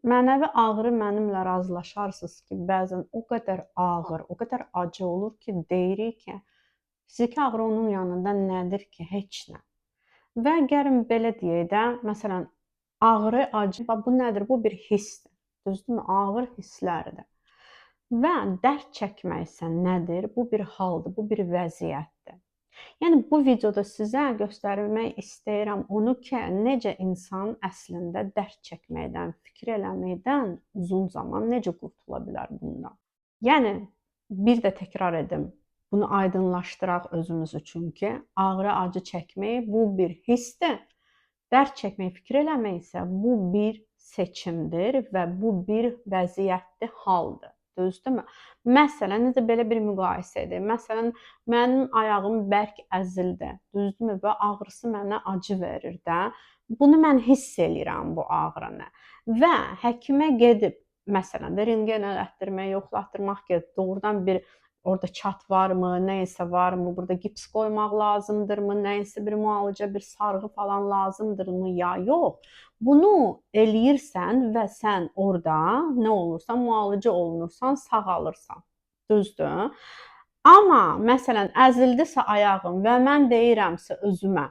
mənəvi ağrı mənimlə razılaşarsınız ki, bəzən o qədər ağır, o qədər acı olur ki, deyirik ki, fiziki ağrı onun yanında nədir ki, heç nə. Və gəlin belə deyək də, məsələn, ağrı, acı, bu nədir? Bu bir hissdir. Düzdürmü? Ağır hisslərdir. Və dərd çəkmək isə nədir? Bu bir haldır, bu bir vəziyyətdir. Yəni bu videoda sizə göstərmək istəyirəm onu ki, necə insan əslində dərd çəkməkdən, fikir eləməkdən uzun zaman necə qurtula bilər bundan. Yəni bir də təkrar edim. Bunu aydınlaşdıraq özümüz üçün ki, ağrı, acı çəkmək bu bir hissdir. Dərd çəkmək, fikir eləmək isə bu bir seçimdir və bu bir vəziyyətli haldır. Düzdürmü? Məsələn, necə belə bir müqayisə edək. Məsələn, mənim ayağım bərk əzildi. Düzdürmü? Və ağrısı mənə acı verir də. Bunu mən hiss eləyirəm bu ağrını. Və həkimə gedib, məsələn, rentgen elətdirmək, yoxlatdırmaq ki, doğrudan bir orada çat varmı, nəysə varmı, burada gips qoymaq lazımdırmı, nəysə bir müalicə, bir sarğı falan lazımdırmı, ya yox. Bunu eləyirsən və sən orada nə olursan, müalicə olunursan, sağalırsan. Düzdür? Amma məsələn, əzildisə ayağım və mən deyirəmsə özümə,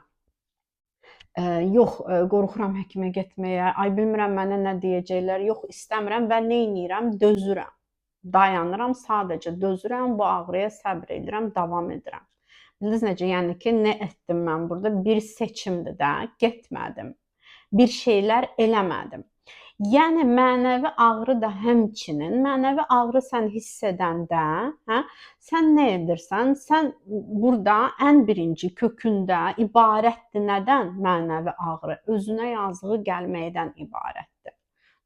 yox, qorxuram həkimə getməyə, ay bilmirəm mənə nə deyəcəklər, yox istəmirəm və nə edirəm, dözürəm. Dayanıram, sadəcə dözürəm, bu ağrıya səbr edirəm, davam edirəm. Bildiniz necə? Yəni ki, nə etdim mən burada? Bir seçimdir də, getmədim. Bir şeylər eləmədim. Yəni mənəvi ağrı da həmçinin, mənəvi ağrı sən hiss edəndə, sən nə edirsən? Sən burada ən birinci kökündə ibarətdir nədən mənəvi ağrı? Özünə yazığı gəlməkdən ibarətdir.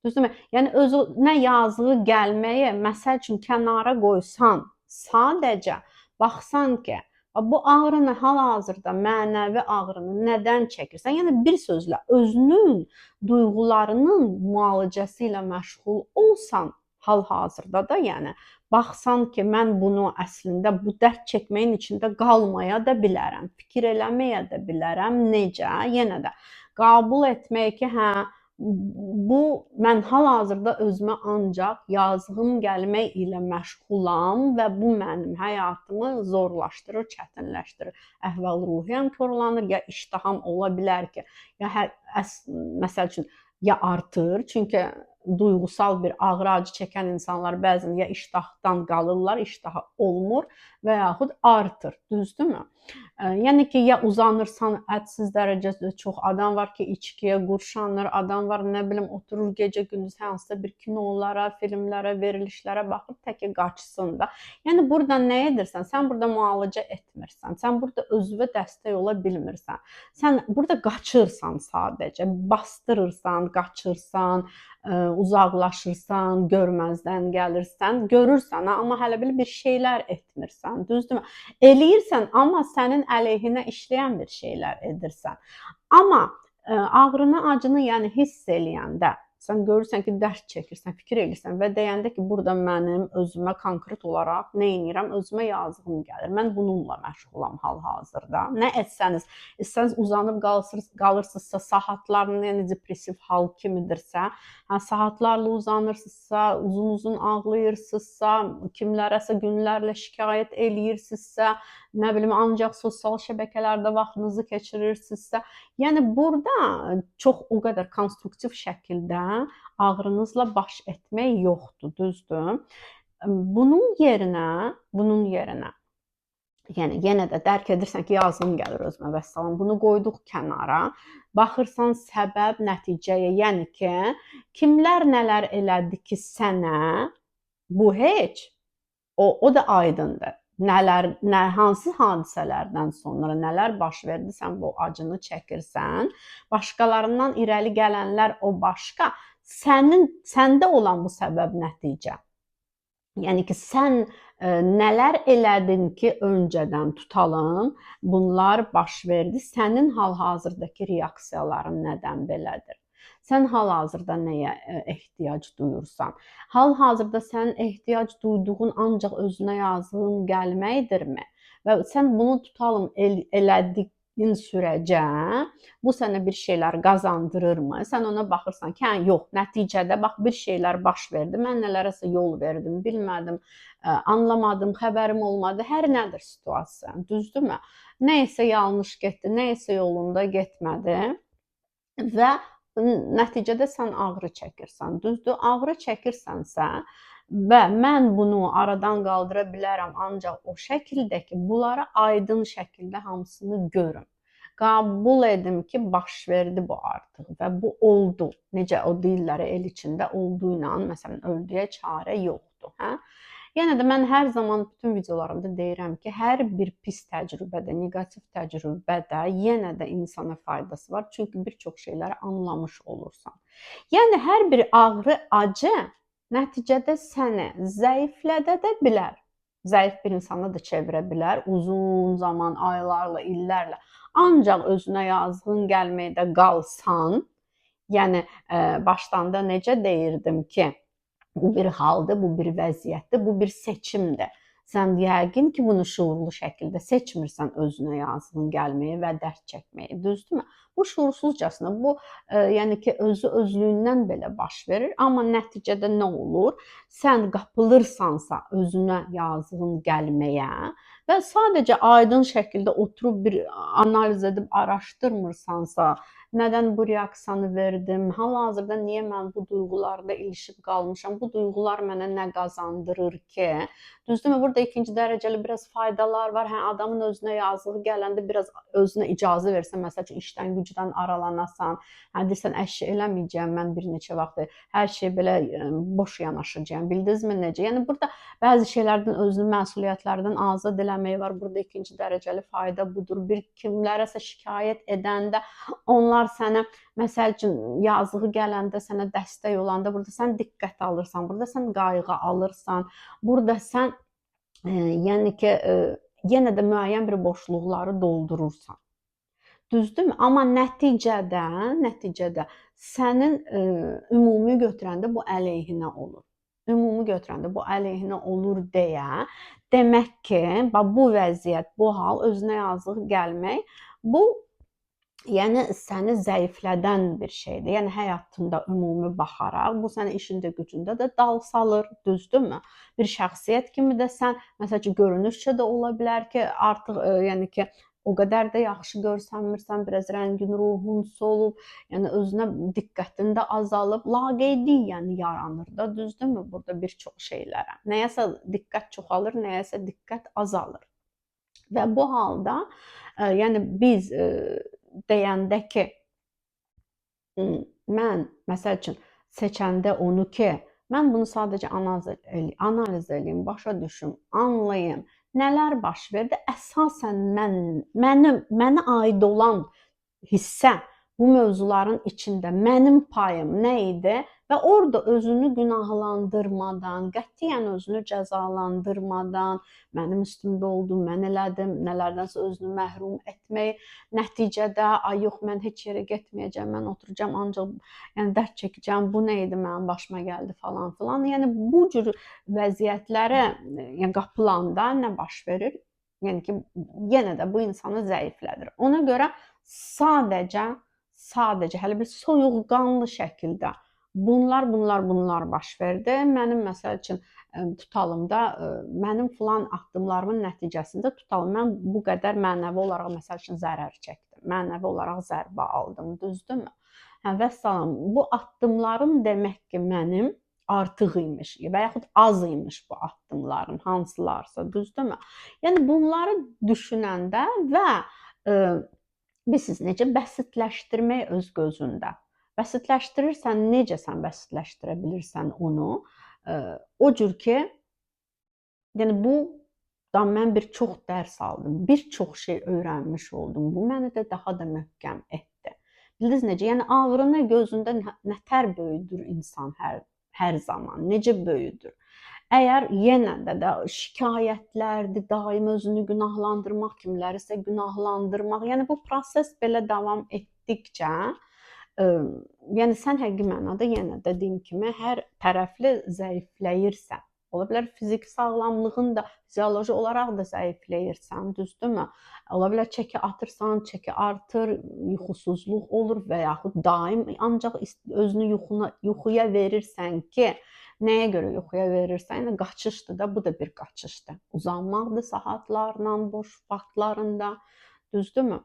Düzdürmü? Yəni özünə yazığı gəlməyi məsəl üçün kənara qoysan, sadəcə baxsan ki, bu ağrını hal-hazırda mənəvi ağrını nədən çəkirsən? Yəni bir sözlə özünün duyğularının müalicəsi ilə məşğul olsan, hal-hazırda da, yəni baxsan ki, mən bunu əslində bu dərd çəkməyin içində qalmaya da bilərəm, fikir eləməyə də bilərəm. Necə? Yenə də qəbul etmək ki, bu mən hal-hazırda özümə ancaq yazığım gəlmək ilə məşğulam və bu mənim həyatımı zorlaşdırır, çətinləşdirir. Əhval-ruhiyyəm korlanır, ya iştaham ola bilər ki, ya məsəl üçün ya artır, çünki duyğusal bir ağrı, acı çəkən insanlar bəzən ya iştahdan qalırlar, iştahı olmur və yaxud artır. Düzdürmü? Yəni ki, ya uzanırsan hədsiz dərəcədə çox adam var ki, içkiyə qurşanır, adam var, nə bilim, oturur gecə-gündüz hansısa bir kinolara, filmlərə, verilişlərə baxır, təki qaçsın da. Yəni burada nə edirsən? Sən burada müalicə etmirsən, sən burada özünə dəstək ola bilmirsən. Sən burada qaçırsan sadəcə, bastırırsan, qaçırsan, uzaqlaşırsan, görməzdən gəlirsən, görürsən, amma hələ bir şeylər etmirsən, düzdürmü? Eləyirsən, amma sənin əleyhinə işləyən bir şeylər edirsən. Amma ağrını, acını yəni hiss eləyəndə, sən görürsən ki, dərd çəkirsən, fikir eləyirsən və deyəndə ki, burada mənim özümə konkret olaraq nə edirəm, özümə yazığım gəlir. Mən bununla məşğulam hal-hazırda. Nə etsəniz, istəniz uzanıb qalırsınızsa, saatlarla, yəni depressiv hal kimidirsə, saatlarla uzanırsınızsa, uzun-uzun ağlayırsınızsa, kimlərəsə günlərlə şikayət eləyirsinizsə, nə bilim, ancaq sosial şəbəkələrdə vaxtınızı keçirirsinizsə, yəni burada çox o qədər konstruktiv şəkildə ağrınızla baş etmək yoxdur, düzdür? Bunun yerinə, yəni yenə də dərk edirsən ki, yazığım gəlir özümə və salam, bunu qoyduq kənara, baxırsan səbəb, nəticəyə, yəni ki, kimlər nələr elədi ki, sənə bu heç, o da aydındır. Hansı hadisələrdən sonra nələr baş verdi, sən bu acını çəkirsən, başqalarından irəli gələnlər o başqa, səndə olan bu səbəb nəticə. Yəni ki, sən nələr elədin ki, öncədən tutalım, bunlar baş verdi, sənin hal-hazırdakı reaksiyaların nədən belədir? Sən hal-hazırda nəyə ehtiyac duyursan? Hal-hazırda sənin ehtiyac duyduğun ancaq özünə yazığın gəlməkdirmi? Və sən bunu tutalım sürəcə bu sənə bir şeylər qazandırırmı? Sən ona baxırsan ki, hə, yox, nəticədə bax bir şeylər baş verdi. Mən nələrəsə yol verdim, bilmədim, anlamadım, xəbərim olmadı. Hər nədir situasiya, düzdürmü? Nə isə yanlış getdi, nə isə yolunda getmədi və nəticədə sən ağrı çəkirsən. Düzdür? Ağrı çəkirsənsə və mən bunu aradan qaldıra bilərəm ancaq o şəkildə ki, bunları aydın şəkildə hamısını görüm. Qəbul edim ki, baş verdi bu artıq və bu oldu. Necə o deyirlər, el içində olduğu ilə, məsələn, öldüyə çarə yoxdur, hə? Yenə də mən hər zaman bütün videolarımda deyirəm ki, hər bir pis təcrübədə, neqativ təcrübədə yenə də insana faydası var. Çünki bir çox şeyləri anlamış olursan. Yəni hər bir ağrı, acı nəticədə səni zəiflədə də bilər. Zəif bir insana da çevirə bilər uzun zaman, aylarla, illərlə. Ancaq özünə yazığın gəlməkdə qalsan, yəni başdan da necə deyirdim ki, bu bir haldır, bu bir vəziyyətdir, bu bir seçimdir. Sən yəqin ki, bunu şuurlu şəkildə seçmirsən özünə yazığın gəlməyi və dərd çəkməyi, düzdürmü? Bu şuursuzcasına, bu yəni ki, özü özlüyündən belə baş verir, amma nəticədə nə olur? Sən qapılırsansa özünə yazığın gəlməyə və sadəcə aydın şəkildə oturub bir analiz edib araşdırmırsansa, nədən bu reaksiyanı verdim, hal-hazırda niyə mən bu duyğularda ilişib qalmışam, bu duyğular mənə nə qazandırır ki? Düzdürmü? Burada ikinci dərəcəli biraz faydalar var. Hə, adamın özünə yazığı gələndə biraz özünə icazə versən, məsəl üçün işdən, gücdən aralanasan, hə, deyirsən, əşya eləməyəcəm mən bir neçə vaxt, hər şey belə boş yanaşacağam, bildinizmi necə? Yəni burada bəzi şeylərdən özünü məsuliyyətlərdən azad eləmək var. Burada ikinci dərəcəli fayda budur. Bir kimlərəsə şikayət edəndə onlar sənə, məsəl üçün, yazığı gələndə sənə dəstək olanda burada sən diqqət alırsan, burada sən qayğı alırsan, burada sən yəni ki, yenə də müəyyən bir boşluqları doldurursan. Düzdürmü? Amma nəticədə sənin ümumi götürəndə bu əleyhinə olur. Ümumi götürəndə bu əleyhinə olur deyə, demək ki, bu vəziyyət, bu hal, özünə yazıq gəlmək, bu yəni səni zəiflədən bir şeydir. Yəni həyatında ümumi baxaraq bu səni işində, gücündə də dal salır, düzdürmü? Bir şəxsiyyət kimi də sən, məsəl üçün, görünüşcə də ola bilər ki, artıq yəni ki, o qədər də yaxşı görsənmirsən, biraz rəngin, ruhun solub, yəni özünə diqqətin də azalıb, laqeydlik yəni yaranır da, düzdürmü? Burada bir çox şeylərə. Nəyəsə diqqət çoxalır, nəyəsə diqqət azalır. Və bu halda yəni biz deyəndə ki, mən, məsəl üçün, seçəndə onu ki, mən bunu sadəcə analiz eləyim, başa düşüm, anlayım, nələr baş verdi, əsasən mənə aid olan hissə, bu mövzuların içində mənim payım nə idi və orada özünü günahlandırmadan, qətiyyən özünü cəzalandırmadan, mənim üstümdə oldu, mən elədim, nələrdənsə özünü məhrum etmək, nəticədə, ay yox, mən heç yerə getməyəcəm, mən oturacağam, ancaq yəni dərd çəkəcəm, bu nə idi, mənim başıma gəldi falan filan. Yəni bu cür vəziyyətlərə yəni qapılanda nə baş verir? Yəni ki, yenə də bu insanı zəiflədir. Ona görə sadəcə hələ bir soyuqqanlı şəkildə bunlar baş verdi. Mənim, məsəl üçün, tutalım da, mənim filan addımlarımın nəticəsində tutalım, mən bu qədər mənəvi olaraq, məsəl üçün, zərər çəkdim, mənəvi olaraq zərbə aldım, düzdürmü? Və salam, bu addımlarım demək ki, mənim artıq imiş və yaxud az imiş bu addımların, hansılarsa, düzdürmü? Yəni bunları düşünəndə və bilirsiniz necə bəsitləşdirmək öz gözündə. Bəsitləşdirirsən, necə sən bəsitləşdirə bilirsən onu? O cür ki, yəni bundan mən bir çox dərs aldım, bir çox şey öyrənmiş oldum. Bu məni də daha da möhkəm etdi. Bildiniz necə? Yəni ağrını gözündə nətər böyüdür insan hər zaman, necə böyüdür? Əgər yenə də şikayətlərdir, daim özünü günahlandırmaq, kimlərisə günahlandırmaq, yəni bu proses belə davam etdikcə, yəni sən həqiqi mənada yenə də dediyim kimi hər tərəfli zəifləyirsən. Ola bilər fiziki sağlamlığın da fizioloji olaraq da zəifləyirsən, düzdürmü? Ola bilər çəki atırsan, çəki artır, yuxusuzluq olur və yaxud daim ancaq özünü yuxuya verirsən ki, nəyə görə yuxuya verirsən? Yəni qaçışdır da, bu da bir qaçışdır. Uzanmaqdır saatlarla, boş vaxtlarında, düzdürmü?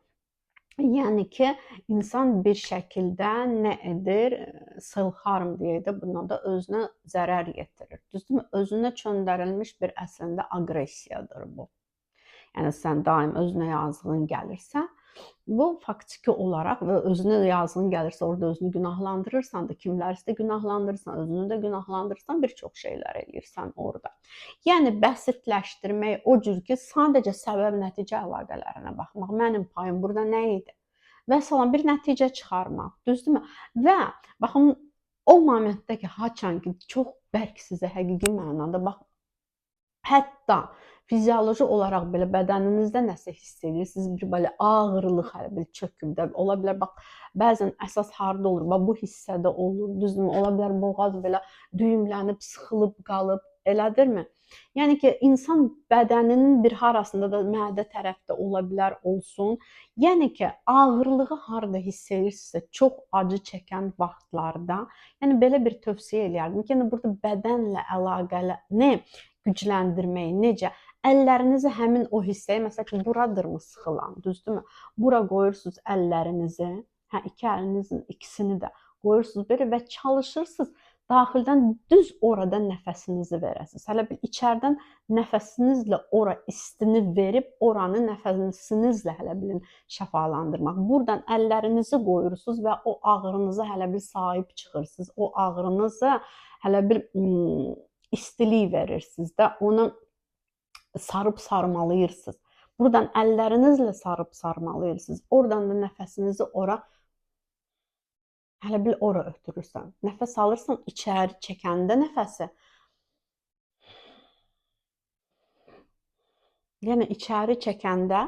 Yəni ki, insan bir şəkildə nə edir? Self-harm deyək də, buna da özünə zərər yetirir. Düzdürmü? Özünə çöndərilmiş bir əslində aqressiyadır bu. Yəni sən daim özünə yazığın gəlirsə, bu faktiki olaraq və özünə yazığın gəlirsə, orada özünü günahlandırırsan da, kimlərsə də günahlandırırsan, özünü də günahlandırırsan, bir çox şeylər eləyirsən orada. Yəni bəsitləşdirmək o cür ki, sadəcə səbəb-nəticə əlaqələrinə baxmaq. Mənim payım burada nə idi? Və salam bir nəticə çıxarmaq, düzdürmü? Və baxın, o momentdə ki, haçan ki, çox bərk sizə həqiqi mənada bax, hətta fizioloji olaraq belə bədəninizdə nəsə hiss edirsiniz, bir belə ağırlıq hələ bir çöküb də ola bilər. Bax, bəzən əsas harda olur? Bax, bu hissədə olur, düzdürmü? Ola bilər boğaz belə düyümlənib, sıxılıb qalıb, elədirmi? Yəni ki, insan bədəninin bir harasında da mədə tərəfdə ola bilər, olsun. Yəni ki, ağırlığı harda hiss edirsinizsə, çox acı çəkən vaxtlarda, yəni belə bir tövsiyə eləyərdim ki, yəni burada bədənlə əlaqəni gücləndirməyi necə? Əllərinizi həmin o hissəyə, məsələn ki, buradırmı sıxılan, düzdürmü? Bura qoyursunuz əllərinizi, iki əlinizin ikisini də qoyursunuz belə və çalışırsınız daxildən düz orada nəfəsinizi verəsiniz. Hələ bir içərdən nəfəsinizlə ora istini verib, oranı nəfəsinizlə hələ bilin şəfalandırmaq. Buradan əllərinizi qoyursunuz və o ağrınıza hələ bir sahib çıxırsınız. O ağrınıza hələ bir istilik verirsiniz də, onu sarıb sarmalayırsınız. Buradan əllərinizlə sarıb sarmalayırsınız. Oradan da nəfəsinizi ora, hələ bil ora ötürürsən. Nəfəs alırsan, içəri çəkəndə nəfəsi. Yəni içəri çəkəndə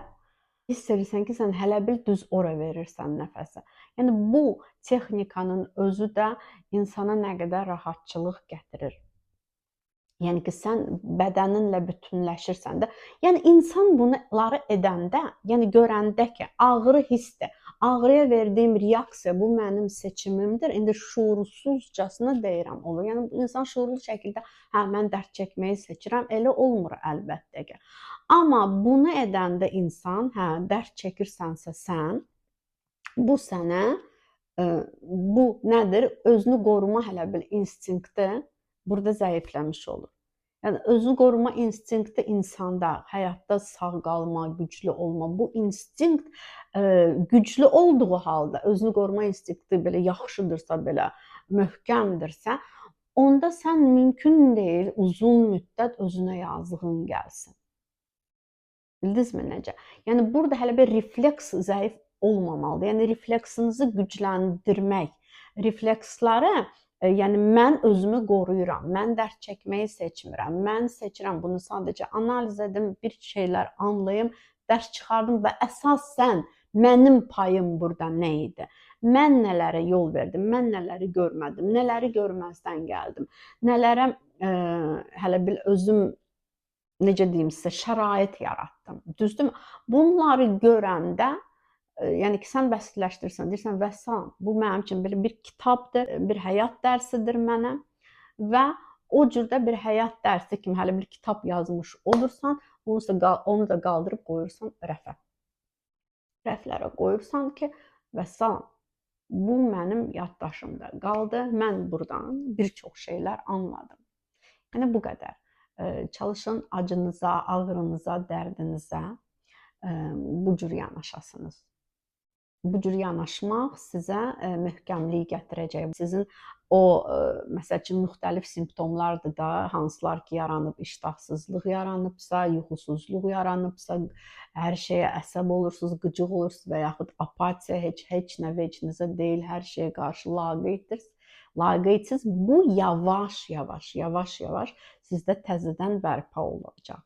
hiss edirsən ki, sən hələ bil düz ora verirsən nəfəsi. Yəni bu texnikanın özü də insana nə qədər rahatçılıq gətirir. Yəni ki, sən bədəninlə bütünləşirsən də. Yəni insan bunları edəndə, yəni görəndə ki, ağrı hissdir. Ağrıya verdiyim reaksiya bu mənim seçimimdir. İndi şuursuzcasına deyirəm olur. Yəni insan şuurlu şəkildə, hə mən dərd çəkməyi seçirəm, elə olmur əlbəttə ki. Amma bunu edəndə insan, hə dərd çəkirsənsə sən, bu sənə bu nədir? Özünü qoruma hələ bir instinkti burada zəifləmiş olur. Yəni özünü qoruma instinkti insanda, həyatda sağ qalma, güclü olma, bu instinkt güclü olduğu halda, özünü qoruma instinkti belə yaxşıdırsa, belə möhkəmdirsə, onda sən mümkün deyil uzun müddət özünə yazığın gəlsin. Bildinizmi necə? Yəni burada hələ bir refleks zəif olmamalıdır. Yəni refleksinizi gücləndirmək, refleksləri, yəni mən özümü qoruyuram, mən dərd çəkməyi seçmirəm, mən seçirəm bunu sadəcə analiz edim, bir şeylər anlayım, dərs çıxardım və əsasən mənim payım burada nə idi? Mən nələrə yol verdim, mən nələri görmədim, nələri görməzdən gəldim, nələrə hələ bil özüm necə deyim sizə, şərait yaratdım, düzdürmü? Bunları görəndə, yəni ki, sən bəsitləşdirirsən, deyirsən, vəssalam, bu mənim üçün bir kitabdır, bir həyat dərsidir mənə və o cürdə bir həyat dərsi kimi hələ bir kitab yazmış olursan, onu da qaldırıb qoyursan rəfə. Rəflərə qoyursan ki, vəssalam, bu mənim yaddaşımda qaldı, mən buradan bir çox şeylər anladım. Yəni bu qədər. Çalışın acınıza, ağrınıza, dərdinizə bu cür yanaşasınız. Bu cür yanaşmaq sizə möhkəmlik gətirəcək. Sizin o, məsəl üçün, müxtəlif simptomlardır da, hansılar ki, yaranıb, iştahsızlıq yaranıbsa, yuxusuzluq yaranıbsa, hər şeyə əsəb olursunuz, qıcıq olursunuz və yaxud apatiya, heç nə vecinizə deyil, hər şeyə qarşı laqeydsiz. Bu yavaş-yavaş sizdə təzədən bərpa olacaq.